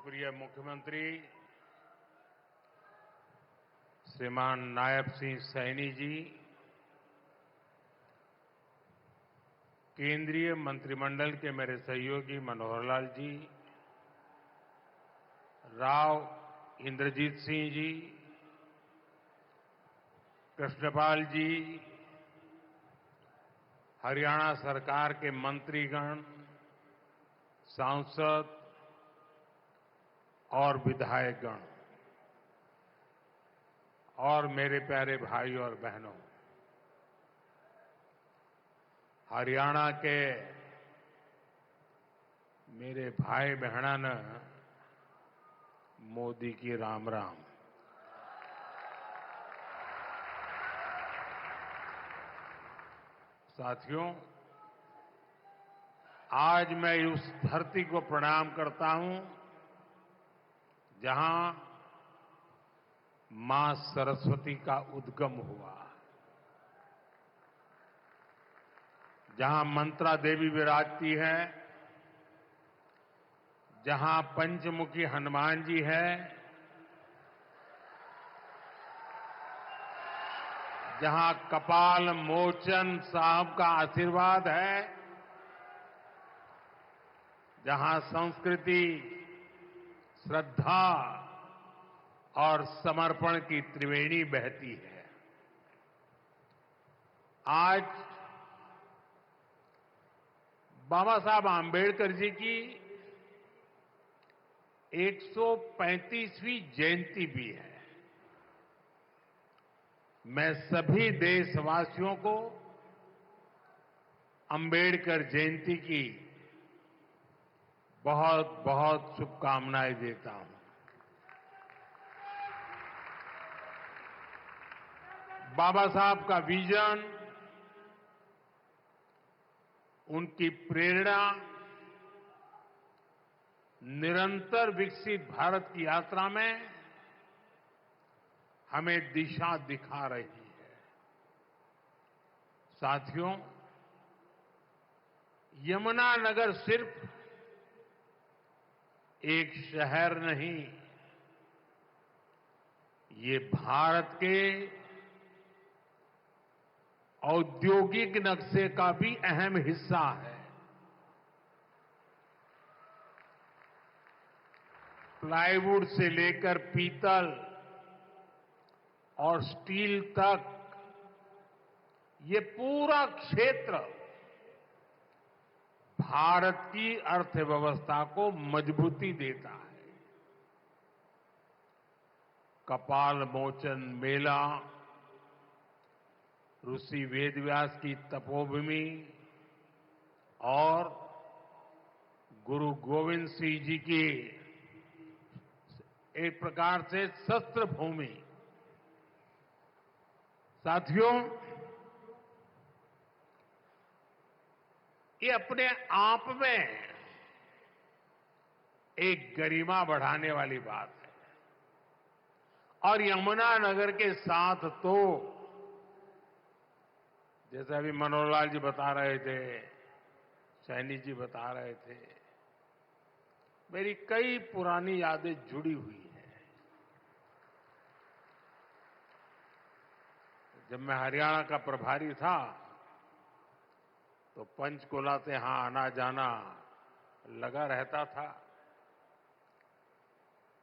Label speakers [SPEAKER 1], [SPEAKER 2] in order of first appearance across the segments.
[SPEAKER 1] लोकप्रिय मुख्यमंत्री श्रीमान नायब सिंह सैनी जी, केंद्रीय मंत्रिमंडल के मेरे सहयोगी मनोहर लाल जी, राव इंद्रजीत सिंह जी, कृष्णपाल जी, हरियाणा सरकार के मंत्रीगण, सांसद और विधायकगण और मेरे प्यारे भाई और बहनों, हरियाणा के मेरे भाई बहना ने मोदी की राम राम। साथियों, आज मैं उस धरती को प्रणाम करता हूं जहां मां सरस्वती का उद्गम हुआ, जहां मंत्रा देवी विराजती है, जहां पंचमुखी हनुमान जी है, जहां कपाल मोचन साहब का आशीर्वाद है, जहां संस्कृति, श्रद्धा और समर्पण की त्रिवेणी बहती है। आज बाबा साहब आंबेडकर जी की 135वीं जयंती भी है। मैं सभी देशवासियों को अंबेडकर जयंती की बहुत बहुत शुभकामनाएं देता हूं। बाबा साहब का विजन, उनकी प्रेरणा निरंतर विकसित भारत की यात्रा में हमें दिशा दिखा रही है। साथियों, यमुनानगर सिर्फ एक शहर नहीं, ये भारत के औद्योगिक नक्शे का भी अहम हिस्सा है। प्लाईवुड से लेकर पीतल और स्टील तक ये पूरा क्षेत्र भारत की अर्थव्यवस्था को मजबूती देता है। कपाल मोचन मेला, ऋषि वेदव्यास की तपोभूमि और गुरु गोविंद सिंह जी की एक प्रकार से शस्त्र भूमि। साथियों, ये अपने आप में एक गरिमा बढ़ाने वाली बात है। और यमुनानगर के साथ तो जैसे अभी मनोहर लाल जी बता रहे थे, सैनी जी बता रहे थे, मेरी कई पुरानी यादें जुड़ी हुई हैं। जब मैं हरियाणा का प्रभारी था तो पंचकुला से यहां आना जाना लगा रहता था।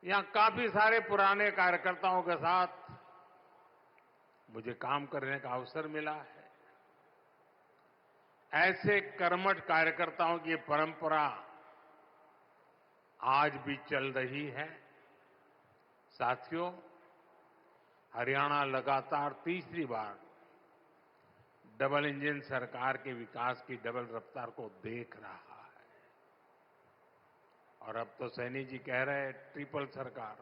[SPEAKER 1] यहां काफी सारे पुराने कार्यकर्ताओं के साथ मुझे काम करने का अवसर मिला है। ऐसे कर्मठ कार्यकर्ताओं की परंपरा आज भी चल रही है। साथियों, हरियाणा लगातार तीसरी बार डबल इंजन सरकार के विकास की डबल रफ्तार को देख रहा है। और अब तो सैनी जी कह रहे हैं ट्रिपल सरकार।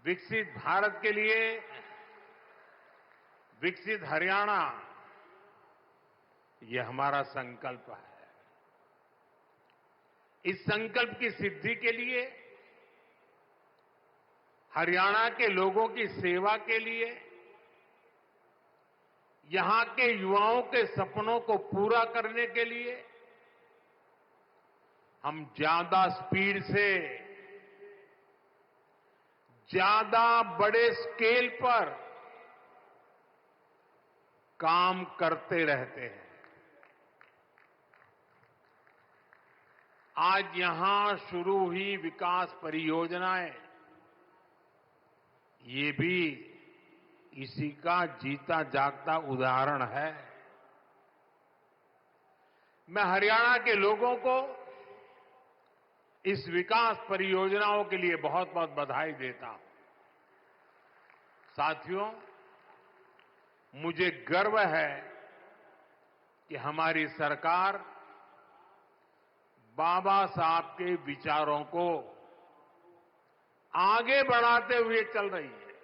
[SPEAKER 1] विकसित भारत के लिए विकसित हरियाणा, ये हमारा संकल्प है। इस संकल्प की सिद्धि के लिए, हरियाणा के लोगों की सेवा के लिए, यहां के युवाओं के सपनों को पूरा करने के लिए हम ज्यादा स्पीड से, ज्यादा बड़े स्केल पर काम करते रहते हैं। आज यहां शुरू हुई विकास परियोजनाएं, ये भी इसी का जीता जागता उदाहरण है। मैं हरियाणा के लोगों को इस विकास परियोजनाओं के लिए बहुत बहुत बधाई देता हूं। साथियों, मुझे गर्व है कि हमारी सरकार बाबा साहब के विचारों को आगे बढ़ाते हुए चल रही है।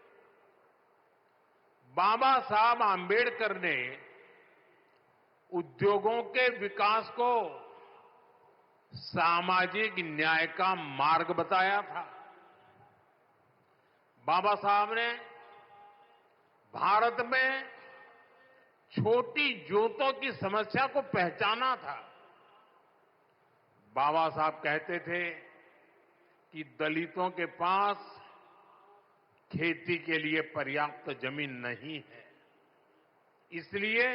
[SPEAKER 1] बाबा साहब आंबेडकर ने उद्योगों के विकास को सामाजिक न्याय का मार्ग बताया था। बाबा साहब ने भारत में छोटी जोतों की समस्या को पहचाना था। बाबा साहब कहते थे कि दलितों के पास खेती के लिए पर्याप्त जमीन नहीं है, इसलिए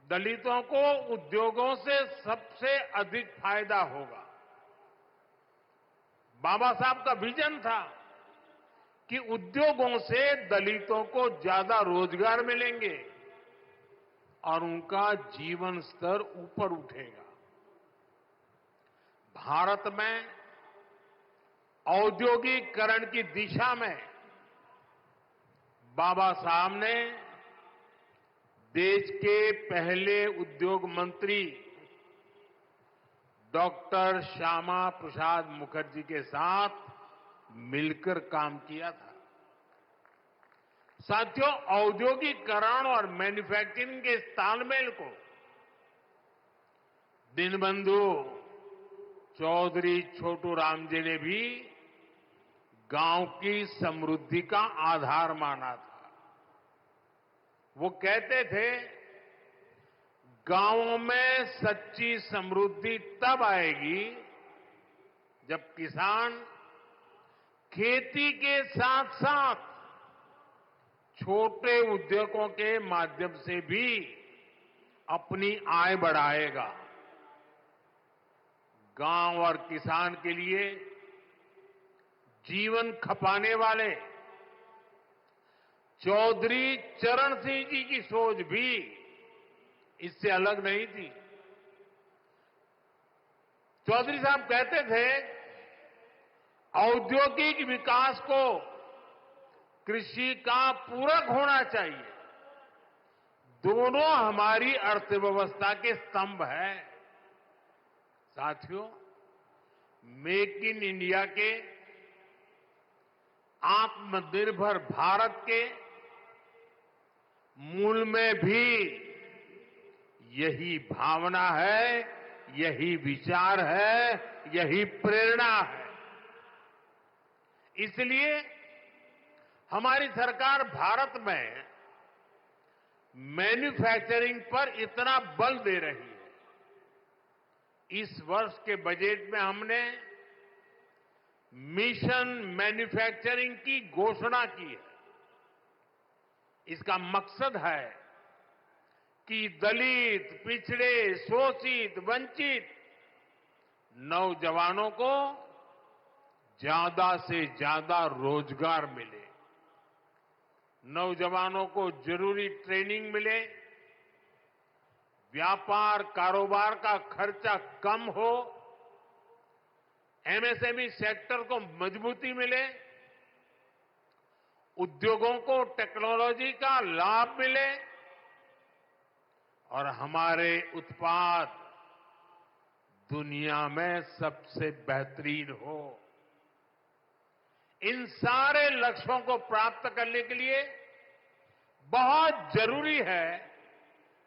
[SPEAKER 1] दलितों को उद्योगों से सबसे अधिक फायदा होगा। बाबा साहब का विजन था कि उद्योगों से दलितों को ज्यादा रोजगार मिलेंगे और उनका जीवन स्तर ऊपर उठेगा। भारत में औद्योगिकरण की दिशा में बाबा साहब ने देश के पहले उद्योग मंत्री डॉक्टर श्यामा प्रसाद मुखर्जी के साथ मिलकर काम किया था। साथियों, औद्योगिकरण और मैन्युफैक्चरिंग के इस तालमेल को दीनबंधु चौधरी छोटू राम जी ने भी गांव की समृद्धि का आधार माना था। वो कहते थे, गांवों में सच्ची समृद्धि तब आएगी जब किसान खेती के साथ साथ छोटे उद्योगों के माध्यम से भी अपनी आय बढ़ाएगा। गांव और किसान के लिए जीवन खपाने वाले चौधरी चरण सिंह जी की सोच भी इससे अलग नहीं थी। चौधरी साहब कहते थे, औद्योगिक विकास को कृषि का पूरक होना चाहिए। दोनों हमारी अर्थव्यवस्था के स्तंभ हैं। साथियों, मेक इन इंडिया के, आत्मनिर्भर भारत के मूल में भी यही भावना है, यही विचार है, यही प्रेरणा है। इसलिए हमारी सरकार भारत में मैन्युफैक्चरिंग पर इतना बल दे रही है। इस वर्ष के बजट में हमने मिशन मैन्युफैक्चरिंग की घोषणा की है। इसका मकसद है कि दलित, पिछड़े, शोषित, वंचित नौजवानों को ज्यादा से ज्यादा रोजगार मिले, नौजवानों को जरूरी ट्रेनिंग मिले, व्यापार कारोबार का खर्चा कम हो, एमएसएमई सेक्टर को मजबूती मिले, उद्योगों को टेक्नोलॉजी का लाभ मिले और हमारे उत्पाद दुनिया में सबसे बेहतरीन हो। इन सारे लक्ष्यों को प्राप्त करने के लिए बहुत जरूरी है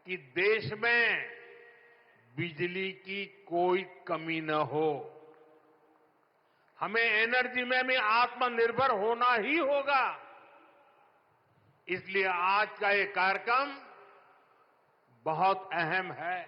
[SPEAKER 1] कि देश में बिजली की कोई कमी न हो। हमें एनर्जी में भी आत्मनिर्भर होना ही होगा। इसलिए आज का ये कार्यक्रम बहुत अहम है।